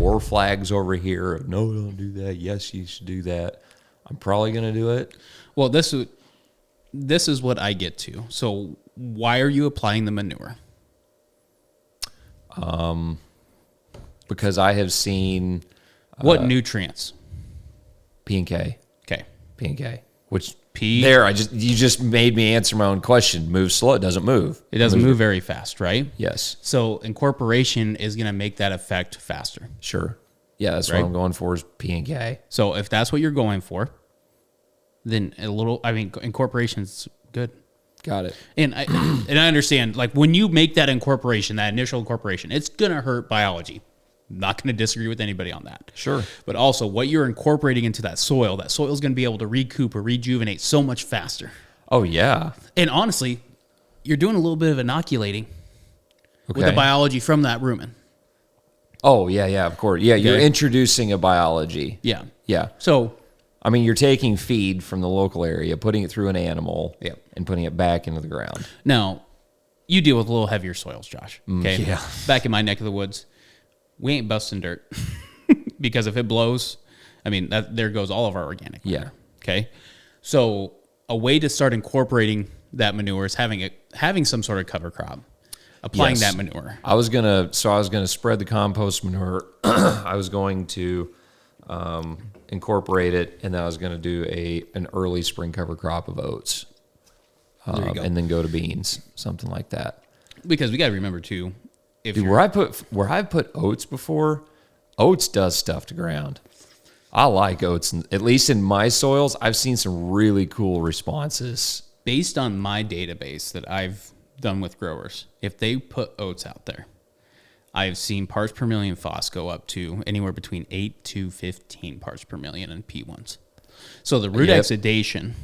war flags over here of, no, don't do that. Yes, you should do that. I'm probably going to do it. Well, this is what I get to. So why are you applying the manure? Because I have seen What nutrients? P and K. Okay. P and K. Which P. you just made me answer my own question. Move slow. It doesn't move. It doesn't move very fast, right? Yes. So incorporation is going to make that effect faster. Sure. Yeah, that's Right. what I'm going for is P and K. So if that's what you're going for, then incorporation's good. Got it. And I understand, like, when you make that incorporation, that initial incorporation, it's going to hurt biology. Not going to disagree with anybody on that. Sure. But also, what you're incorporating into that soil is going to be able to recoup or rejuvenate so much faster. Oh, yeah. And honestly, you're doing a little bit of inoculating Okay. with the biology from that rumen. Oh, yeah, of course. Yeah, you're Okay. introducing a biology. Yeah. Yeah. So, I mean, you're taking feed from the local area, putting it through an animal, Yep. and putting it back into the ground. now, you deal with a little heavier soils, Josh. Okay? yeah. Back in my neck of the woods, we ain't busting dirt. Because if it blows, I mean, there goes all of our organic matter. Yeah. Okay. So a way to start incorporating that manure is having some sort of cover crop, applying Yes. that manure. I was gonna spread the compost manure. I was going to incorporate it, and then I was gonna do an early spring cover crop of oats, There you go. and then go to beans, something like that. Because we got to remember too, if Dude, you're, where I've put oats before, oats does stuff to ground. I like oats, at least in my soils. I've seen some really cool responses. based on my database that I've done with growers, if they put oats out there, I've seen parts per million phos go up to anywhere between 8 to 15 parts per million in P1s. So the root Yep. exudation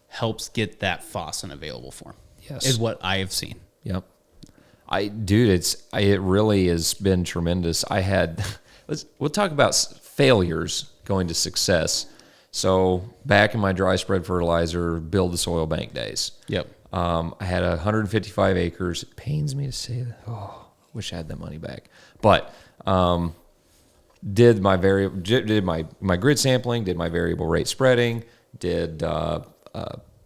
helps get that phosphin available for 'em, Yes. is what I have seen. Yep. It really has been tremendous. We'll talk about failures going to success. So back in my dry spread fertilizer, build the soil bank days. Yep. I had 155 acres. It pains me to say that. Oh, wish I had that money back. But did my grid sampling, did my variable rate spreading, did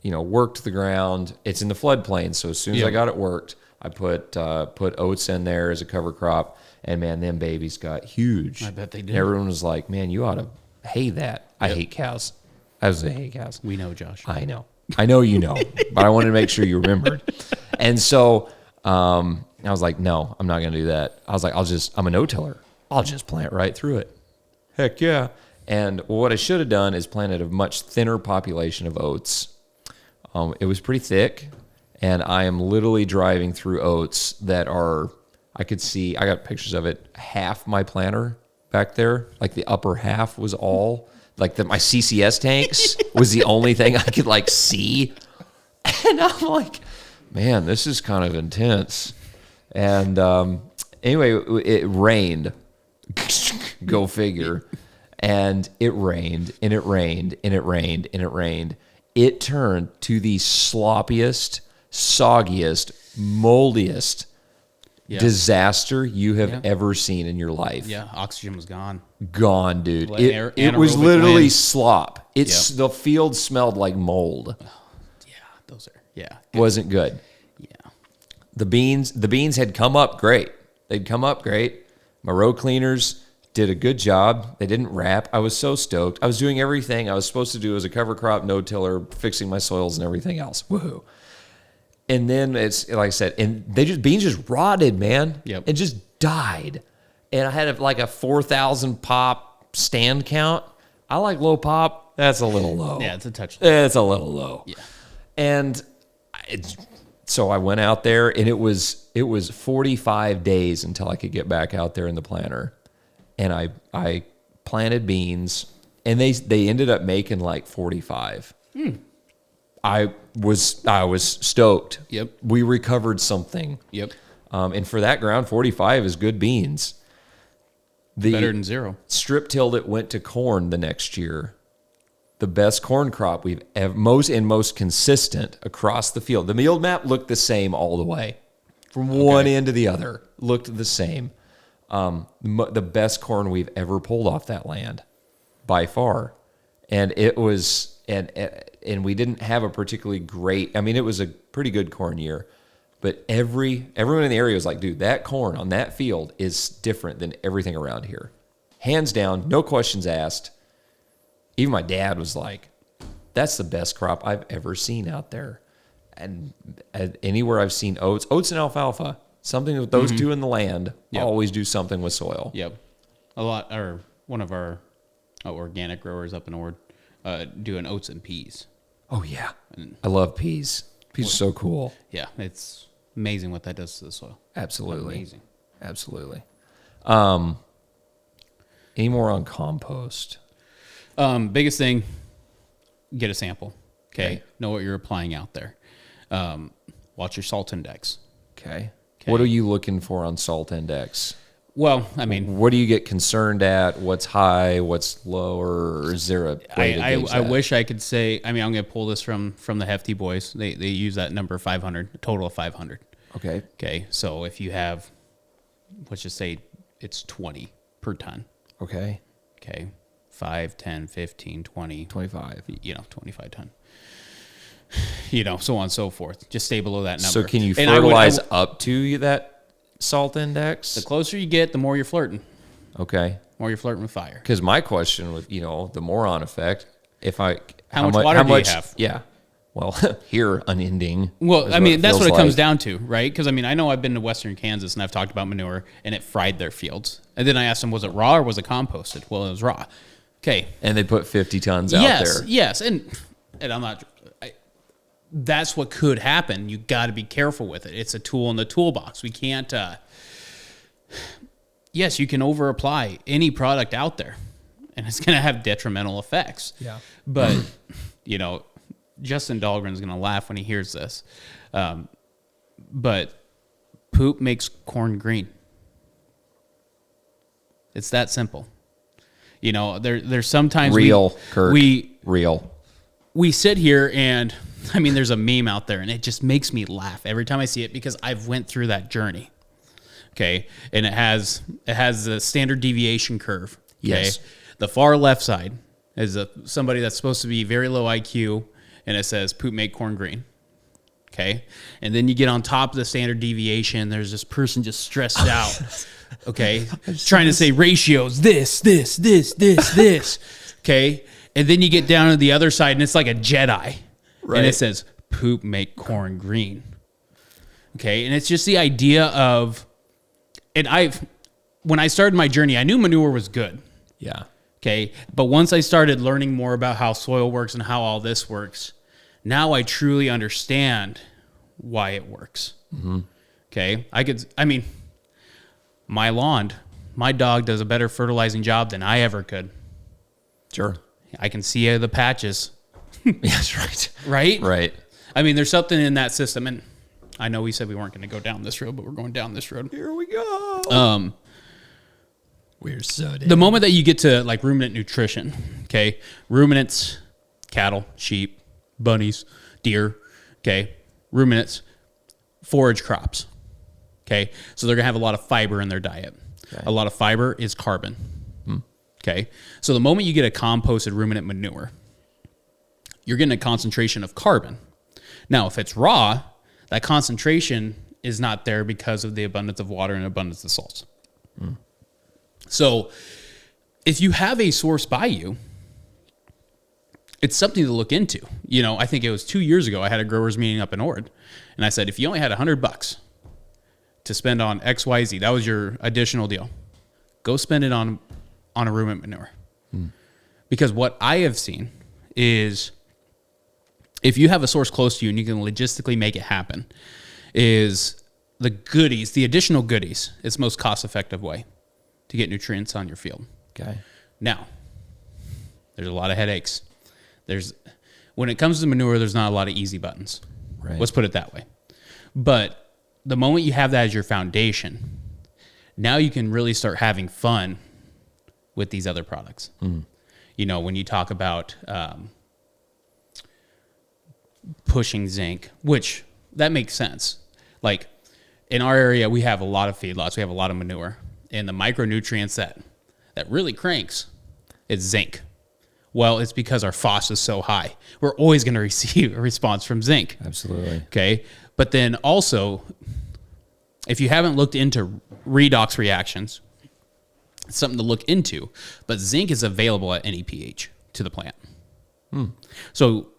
worked the ground. It's in the floodplain, so as soon as I got it worked, I put oats in there as a cover crop, and man, them babies got huge. I bet they did. Everyone was like, "Man, you ought to hay that." I hate cows. I was a hate cows. We know, Josh. I know you know, but I wanted to make sure you remembered. And so I was like, no, I'm not going to do that. I was like, I'm a no-tiller. I'll just plant right through it. Heck yeah. And what I should have done is planted a much thinner population of oats. It was pretty thick, and I am literally driving through oats that are, I got pictures of it, half my planter back there, like the upper half was all, like my CCS tanks was the only thing I could like see. And I'm like, man, this is kind of intense. And anyway, it rained. Go figure. And it rained, and it rained, and it rained, and it rained. It turned to the sloppiest, soggiest, moldiest disaster you have ever seen in your life. Yeah, oxygen was gone. Gone, dude. Like It was anaerobic literally wind. slop. The field smelled like mold. Yeah, those are, yeah. Wasn't good. Yeah. The beans had come up great. They'd come up great. My row cleaners did a good job. They didn't wrap. I was so stoked. I was doing everything I was supposed to do as a cover crop, no-tiller, fixing my soils and everything else. Woohoo. And then it's, like I said, and beans just rotted, man. Yep. It just died. And I had like a 4,000 pop stand count. I like low pop. That's a little low. Yeah, it's a touch low. It's a little low. Yeah. And so I went out there, and it was 45 days until I could get back out there in the planter. And I planted beans, and they ended up making like 45. I was stoked. Yep. We recovered something. Yep. And for that ground, 45 is good beans. Better than zero. Strip tilled it, went to corn the next year. The best corn crop we've ever, most consistent across the field. The yield map looked the same all the way. From one end to the other, looked the same. The best corn we've ever pulled off that land by far. And it was, and we didn't have a particularly great, I mean, it was a pretty good corn year, but everyone in the area was like, dude, that corn on that field is different than everything around here. Hands down, no questions asked. Even my dad was like, that's the best crop I've ever seen out there. And anywhere I've seen oats and alfalfa, something with those two in the land, always do something with soil. Yep. One of our organic growers up in Ord doing oats and peas. Oh, yeah. I love peas. Peas are so cool. Yeah, it's amazing what that does to the soil. Absolutely. Amazing. Absolutely. Any more on compost? Biggest thing, get a sample. Okay. Know what you're applying out there. Watch your salt index. Okay. What are you looking for on salt index? Well, I mean, what do you get concerned at? What's high? What's lower? Or is there a way to gauge I that? wish I could say. I mean, I'm going to pull this from the Hefty Boys. They use that number 500, a total of 500. Okay. Okay. So if you have, let's just say it's 20 per ton. Okay. Okay. 5, 10, 15, 20. 25. 25 ton. So on and so forth. Just stay below that number. So can you fertilize up to that salt index? The closer you get, the more you're flirting. Okay. More you're flirting with fire. Because my question with, the moron effect, how much water do you have? Yeah. Well, here, unending. Well, I mean, that's what it comes down to, right? Because, I mean, I know I've been to Western Kansas and I've talked about manure and it fried their fields. And then I asked them, was it raw or was it composted? Well, it was raw. Okay. And they put 50 tons out there. Yes. And I'm not, that's what could happen. You got to be careful with it. It's a tool in the toolbox. We can't, yes, you can over apply any product out there and it's going to have detrimental effects. Yeah. But, Justin Dahlgren's going to laugh when he hears this. But poop makes corn green. It's that simple. There's sometimes we sit here and, I mean, there's a meme out there and it just makes me laugh every time I see it because I've went through that journey. Okay. And it has the standard deviation curve. Okay? Yes. The far left side is somebody that's supposed to be very low IQ and it says poop make corn green. Okay. And then you get on top of the standard deviation. There's this person just stressed out. Okay. Trying to say ratios, this. Okay. And then you get down to the other side and it's like a Jedi. Right. And it says poop make corn green. Okay. And it's just the idea of, when I started my journey, I knew manure was good. Yeah. Okay. But once I started learning more about how soil works and how all this works, now I truly understand why it works. Mm-hmm. Okay. My lawn, my dog does a better fertilizing job than I ever could. Sure. I can see the patches. That's right. Right? Right. I mean, there's something in that system. And I know we said we weren't going to go down this road, but we're going down this road. Here we go. We're so dead. The moment that you get to like ruminant nutrition, okay, ruminants, cattle, sheep, bunnies, deer, okay, ruminants, forage crops, okay, so they're going to have a lot of fiber in their diet. Okay. A lot of fiber is carbon, okay, so the moment you get a composted ruminant manure, you're getting a concentration of carbon. Now, if it's raw, that concentration is not there because of the abundance of water and abundance of salts. So if you have a source by you, it's something to look into. I think it was 2 years ago, I had a growers meeting up in Ord, and I said, if you only had $100 to spend on XYZ, that was your additional deal, go spend it on a ruminant manure. Because what I have seen is if you have a source close to you and you can logistically make it happen, is the goodies, the additional goodies, it's the most cost-effective way to get nutrients on your field. Okay. Now, there's a lot of headaches. When it comes to manure, there's not a lot of easy buttons. Right. Let's put it that way. But the moment you have that as your foundation, now you can really start having fun with these other products. When you talk about pushing zinc, which that makes sense. Like in our area, we have a lot of feedlots. We have a lot of manure. And the micronutrients that really cranks is zinc. Well, it's because our phos is so high. We're always going to receive a response from zinc. Absolutely. Okay. But then also, if you haven't looked into redox reactions, it's something to look into. But zinc is available at any pH to the plant. So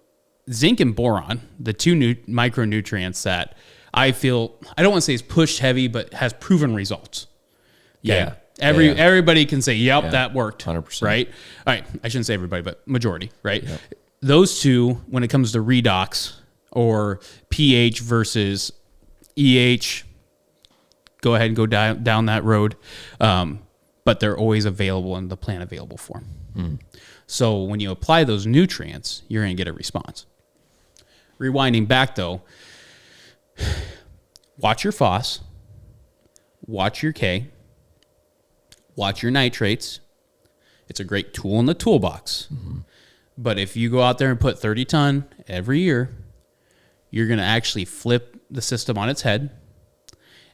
zinc and boron, the two micronutrients that I feel, I don't want to say is pushed heavy, but has proven results. Okay? Yeah. Everybody can say, yep, that worked. 100%. Right? All right. I shouldn't say everybody, but majority, right? Yep. Those two, when it comes to redox or pH versus EH, go ahead and go down that road. But they're always available in the plant available form. So when you apply those nutrients, you're going to get a response. Rewinding back though, watch your phos, watch your K, watch your nitrates. It's a great tool in the toolbox. But if you go out there and put 30 ton every year, you're going to actually flip the system on its head.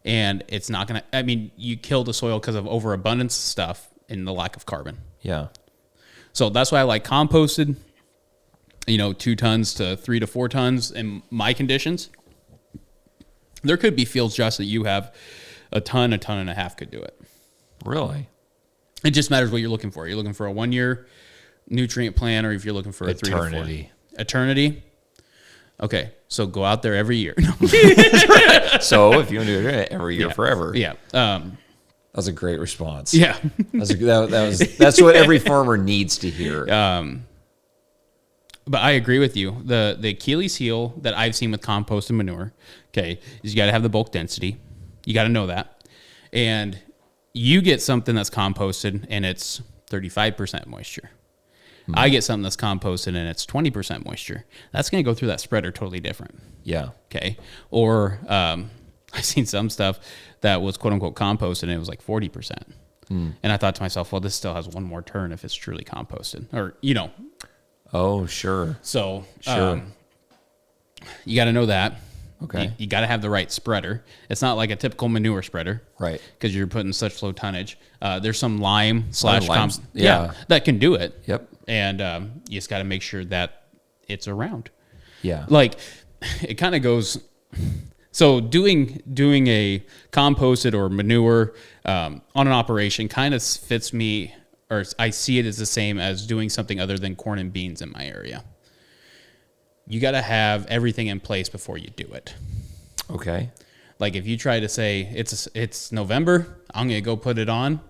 And it's not going to, I mean, you kill the soil because of overabundance of stuff and the lack of carbon. Yeah. So that's why I like composted, 2 tons to 3 to 4 tons in my conditions. There could be fields, Josh, that you have a ton and a half could do it. Really? It just matters what you're looking for. You're looking for a 1 year nutrient plan, or if you're looking for a 3 to 4. Eternity. Okay. So go out there every year. So if you want to do it every year forever. Yeah. That was a great response. Yeah. That's what every farmer needs to hear. But I agree with you. The Achilles heel that I've seen with compost and manure, okay, is you got to have the bulk density. You got to know that. And you get something that's composted and it's 35% moisture. I get something that's composted and it's 20% moisture. That's going to go through that spreader totally different. Yeah. Okay. Or I've seen some stuff that was quote unquote composted and it was like 40%. And I thought to myself, well, this still has one more turn if it's truly composted, or, Oh, sure. So Sure. You got to know that. Okay. You got to have the right spreader. It's not like a typical manure spreader. Right. Because you're putting such low tonnage. There's some lime / that can do it. Yep. And you just got to make sure that it's around. Yeah. Like it kind of goes. So doing a composted or manure on an operation kind of fits me, or I see it as the same as doing something other than corn and beans in my area. You got to have everything in place before you do it. Okay. Like if you try to say it's November, I'm going to go put it on,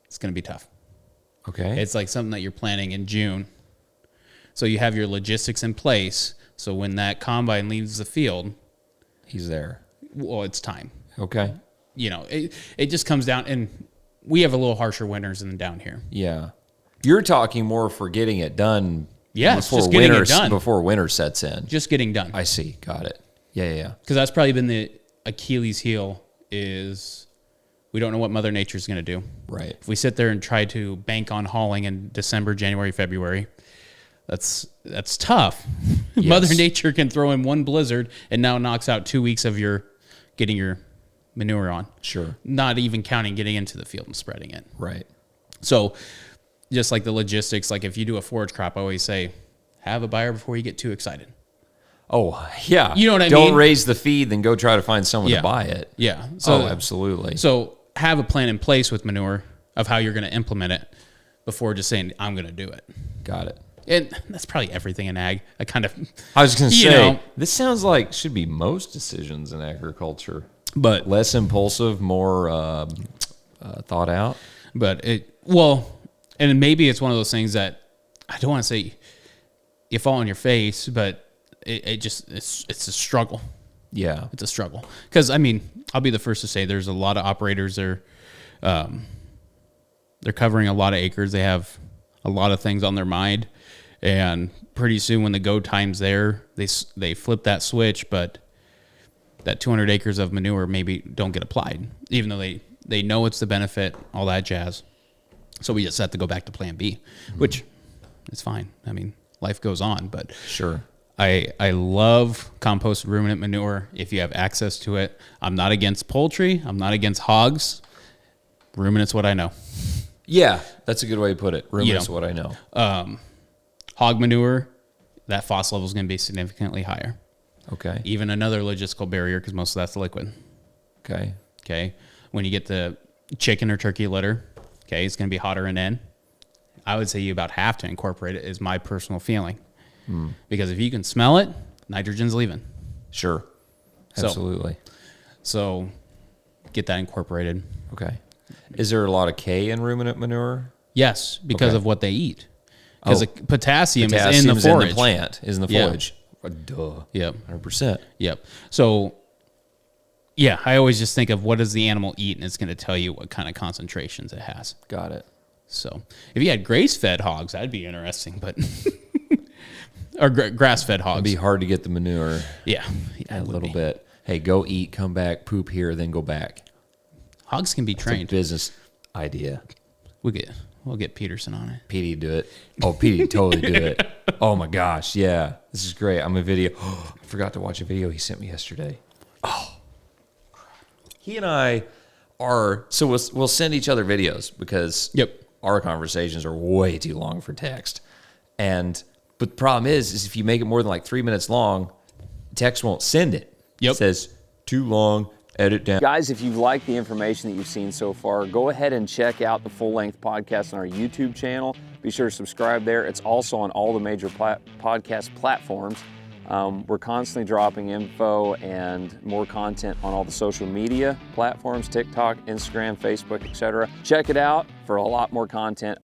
it's going to be tough. Okay. It's like something that you're planning in June. So you have your logistics in place. So when that combine leaves the field, he's there. Well, it's time. Okay. It just comes down, and we have a little harsher winters than down here. Yeah. You're talking more for getting it done. Yes, just getting it done before winter sets in. Just getting done. I see. Got it. Yeah. Because that's probably been the Achilles heel is we don't know what Mother Nature is going to do. Right. If we sit there and try to bank on hauling in December, January, February, that's tough. Yes. Mother Nature can throw in one blizzard and now knocks out 2 weeks of getting your manure on. Sure. Not even counting getting into the field and spreading it. Right. So just like the logistics, like if you do a forage crop, I always say, have a buyer before you get too excited. Oh, yeah. You know what I mean? Don't raise the feed, then go try to find someone to buy it. Yeah. So, absolutely. So have a plan in place with manure of how you're going to implement it before just saying, I'm going to do it. Got it. And that's probably everything in ag. I was going to say, this sounds like should be most decisions in agriculture. But less impulsive, more thought out. But and maybe it's one of those things that I don't want to say you fall on your face, but it's a struggle. Yeah, it's a struggle. Because I'll be the first to say there's a lot of operators they're covering a lot of acres. They have a lot of things on their mind, and pretty soon when the go time's there, they flip that switch. But that 200 acres of manure maybe don't get applied, even though they know it's the benefit, all that jazz. So we just have to go back to plan B, which is fine. Life goes on, but sure. I love composted ruminant manure if you have access to it. I'm not against poultry. I'm not against hogs. Ruminant's what I know. Yeah, that's a good way to put it. Ruminant's know. what I know. Hog manure, that phos level is going to be significantly higher. Okay. Even another logistical barrier, because most of that's liquid. Okay. Okay. When you get the chicken or turkey litter, okay, it's going to be hotter in end. I would say you about have to incorporate it, is my personal feeling. Because if you can smell it, nitrogen's leaving. Sure. Absolutely. So get that incorporated. Okay. Is there a lot of K in ruminant manure? Yes, because Okay. of what they eat. Because Oh, potassium is in the Potassium's in forage. the plant, is in the Yeah. forage. Duh. Yep. 100%. Yep. So, yeah, I always just think of what does the animal eat, and it's going to tell you what kind of concentrations it has. Got it. So, if you had grass-fed hogs, that'd be interesting, but or grass-fed hogs. It'd be hard to get the manure Yeah, a little bit. Hey, go eat, come back, poop here, then go back. Hogs can be It's a trained. business idea. We'll get Peterson on it. Petey do it. Oh, Petey totally do it. Oh my gosh, yeah. This is great. I'm a video. I forgot to watch a video he sent me yesterday. Oh. He and I are, so we'll send each other videos because our conversations are way too long for text. But the problem is if you make it more than like 3 minutes long, text won't send it. Yep. It says too long, edit down. Guys, if you've liked the information that you've seen so far, go ahead and check out the full-length podcast on our YouTube channel. Be sure to subscribe there. It's also on all the major podcast platforms. We're constantly dropping info and more content on all the social media platforms, TikTok, Instagram, Facebook, etc. Check it out for a lot more content.